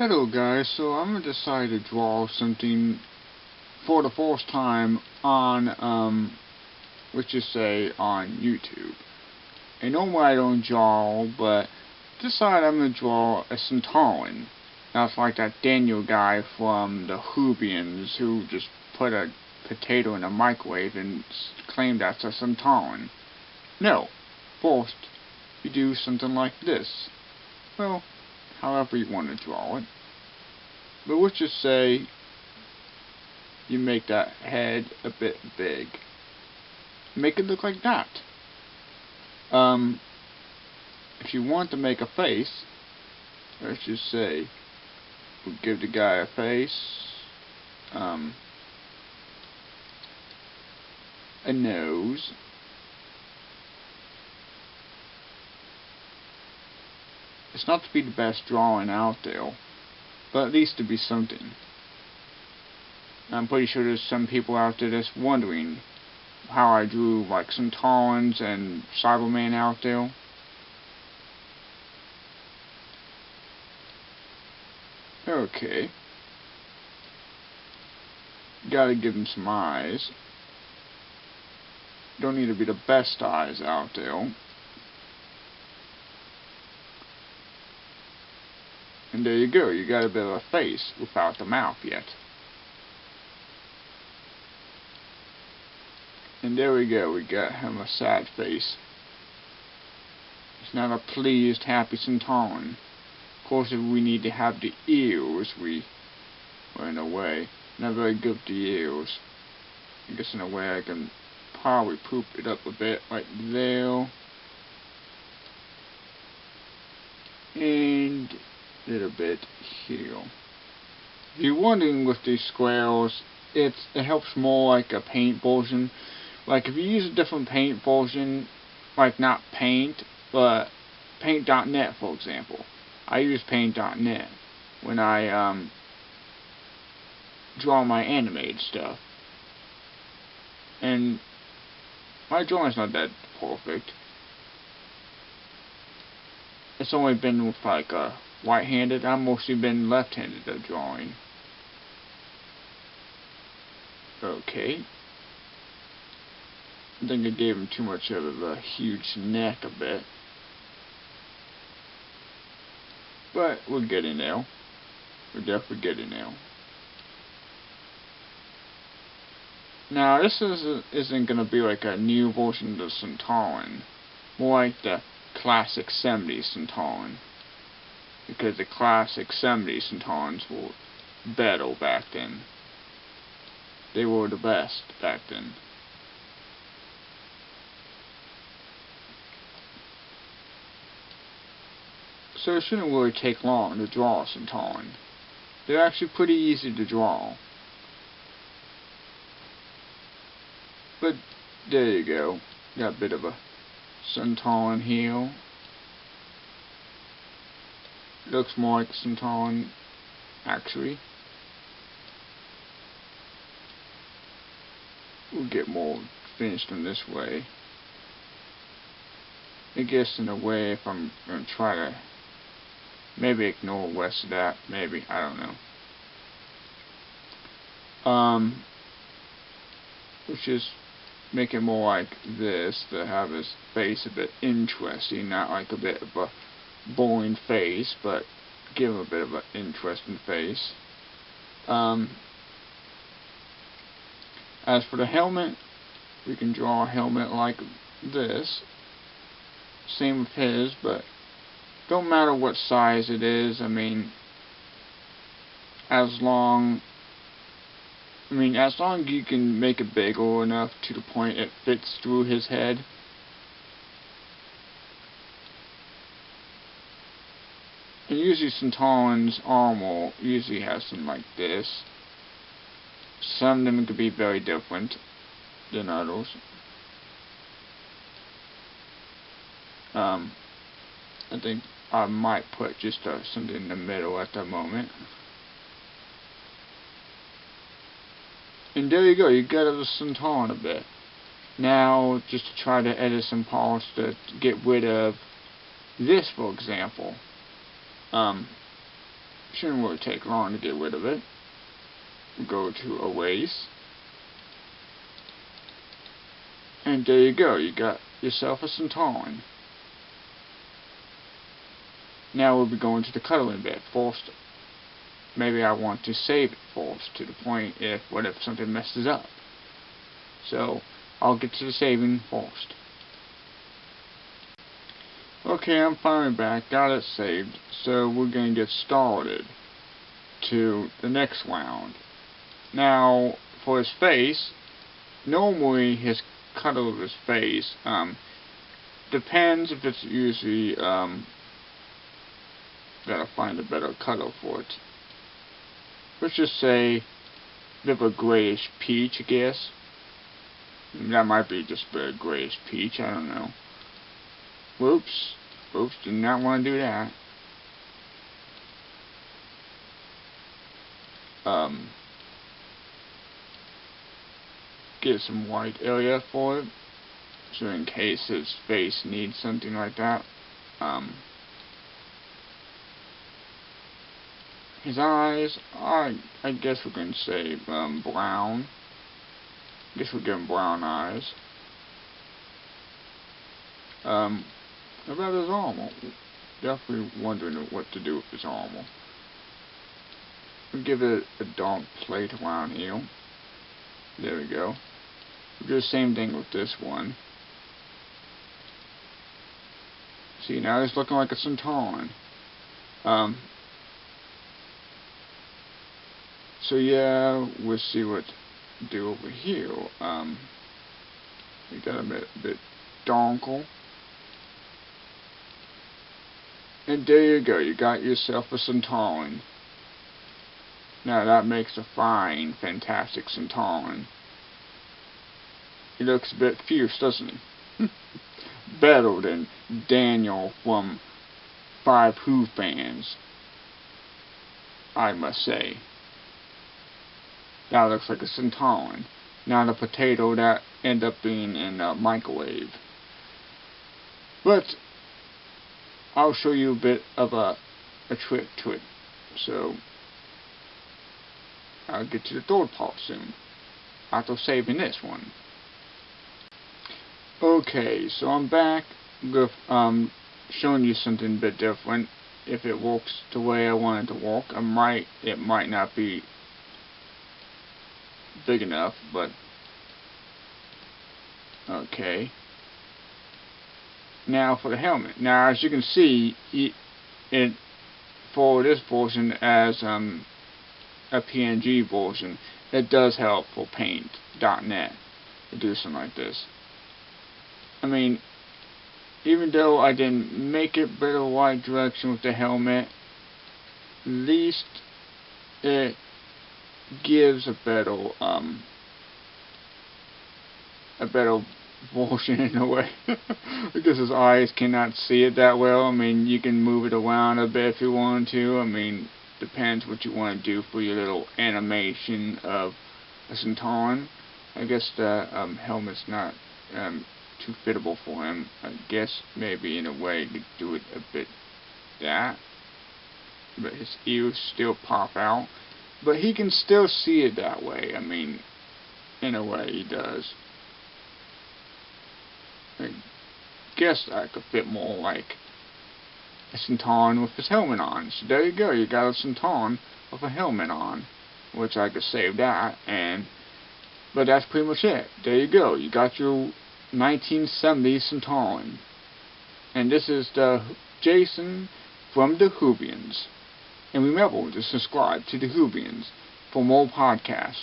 Hello guys, so I'm gonna decide to draw something for the first time on let's just say on YouTube. And normally I don't draw, but decide I'm gonna draw a Sontaran. That's like that Daniel guy from the Whovians who just put a potato in a microwave and claimed that's a Sontaran. No. First, you do something like this. Well, however you want to draw it. But let's just say you make that head a bit big. Make it look like that. If you want to make a face, let's just say we'll give the guy a face, a nose, it's not to be the best drawing out there, but at least to be something. I'm pretty sure there's some people out there that's wondering how I drew like Sontarans and Cyberman out there. Okay. Gotta give him some eyes. Don't need to be the best eyes out there. And there you go, you got a bit of a face without the mouth yet. And there we go, we got him a sad face. It's not a pleased, happy Sontaran. Of course, if we need to have the ears, well, in a way, not very good with the ears. I guess in a way I can probably poop it up a bit, right there. And a little bit here. If you're wondering with these squares, it helps more like a paint version. Like if you use a different paint version, like not Paint, but Paint.net for example. I use Paint.net when I draw my animated stuff. And my drawing's not that perfect. It's only been with like a right-handed. I've mostly been left-handed at drawing. Okay. I think I gave him too much of a huge neck a bit. But we're getting there. We're definitely getting there. Now this isn't going to be like a new version of the Sontaran. More like the classic 70s Sontaran. Because the classic 70s Sontarans were better back then. They were the best back then. So it shouldn't really take long to draw a Sontaran. They're actually pretty easy to draw. But there you go. Got a bit of a Sontaran here. Looks more like a Sontaran, actually. We'll get more finished in this way. I guess in a way, if I'm going to try to maybe ignore the rest of that, maybe, I don't know. Let's just make it more like this, to have his face a bit interesting, not like a bit of a boring face, but give him a bit of an interesting face. As for the helmet, we can draw a helmet like this. Same with his, but don't matter what size it is. I mean, as long as you can make it bigger enough to the point it fits through his head. And usually Sontaran's armor usually has something like this. Some of them could be very different than others. I think I might put just something in the middle at the moment. And there you go, you got the Sontaran a bit. Now, just to try to edit some parts to get rid of this, for example. Shouldn't really take long to get rid of it. Go to erase. And there you go, you got yourself a Sontaran. Now we'll be going to the cuddling bed first. Maybe I want to save it first to the point if something messes up. So I'll get to the saving first. Okay, I'm finally back, got it saved, so we're going to get started to the next round. Now, for his face, normally his cuddle of his face, depends if it's usually, gotta find a better cuddle for it. Let's just say, a bit of a grayish peach, I guess. That might be just a bit of grayish peach, I don't know. Whoops, did not want to do that. Get some white area for it, so in case his face needs something like that. His eyes, I guess we're going to say brown. I guess we'll give him brown eyes. About his armor, definitely wondering what to do with his armor. We'll give it a dark plate around here. There we go. We'll do the same thing with this one. See, now he's looking like a Sontaran. So yeah, we'll see what to do over here. We got a bit darker. And there you go, you got yourself a Sontaran. Now that makes a fine, fantastic Sontaran. He looks a bit fierce, doesn't he? Better than Daniel from 5 Whovians, I must say. That looks like a Sontaran, not a potato that ended up being in a microwave. But I'll show you a bit of a trick to it. So I'll get to the third part soon, after saving this one. Okay, so I'm back with showing you something a bit different. If it works the way I want it to work, it might not be big enough, but okay. Now for the helmet. Now as you can see, it for this version as a PNG version, it does help for paint.net to do something like this. I mean, even though I didn't make it better the right direction with the helmet, at least it gives a better version in a way. Because his eyes cannot see it that well. I mean, you can move it around a bit if you want to. I mean, depends what you want to do for your little animation of a Sontaran. I guess the helmet's not too fittable for him. I guess maybe in a way you could do it a bit that, but his ears still pop out, but he can still see it that way. I mean, in a way he does. I guess that could fit more like a Sontaran with his helmet on. So there you go, you got a Sontaran with a helmet on, which I could save that. But that's pretty much it. There you go, you got your 1970s Sontaran. And this is the Jason from the Whovians. And remember to subscribe to the Whovians for more podcasts.